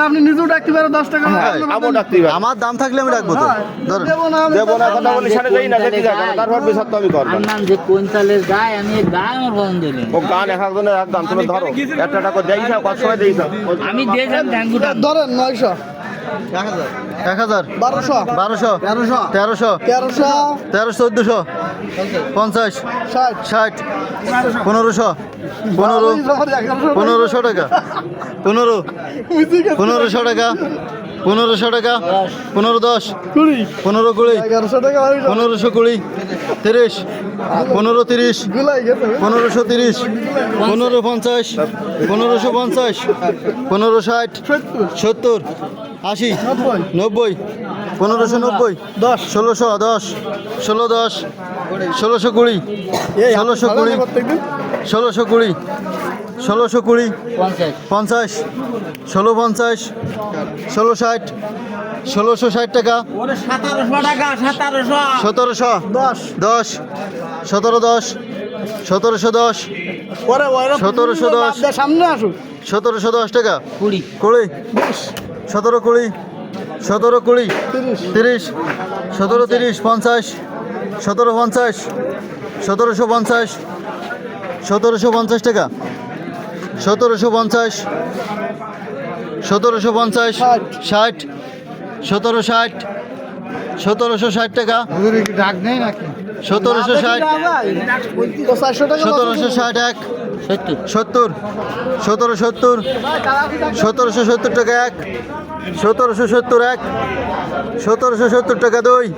আপনি নিজেও ডাকতে পারেন 10 টাকা। আমার দাম থাকলে আমি রাখবো তো। ধরেন আনলাম যে কোয়েন্টালের গায়ে, আমি এই গায়ে আমার ফোন দিলেন। আমি দিয়েছিলাম ঢ্যাঙ্গুটা। ধরেন 900 1000 1200 1200 1300 1300 1300 1400 50 60 60 1500 1500 টাকা 1500 টাকা 1500 টাকা 1510 1520 1100 টাকা 1520 30 1530 গুলাই গেছে 1530 1550 1550 1560 70 80 90 1590 10 1610 1610 1620 1620 1620 1620 50 50 1650 1660 1660 টাকা 1700 টাকা, 1700। 1710 1710 1710 পরে ওইরা 1710 সামনে আসুন 1710 টাকা 20 20 17 20 17 20 30 17 30 50 17 50 1750 1750 টাকা 1750 1750 60 1760 1760 টাকা ডাক নেই নাকি 1760 400 টাকা 1760 70 70 1770 1770 টাকা 1 1770 1 1770 টাকা 2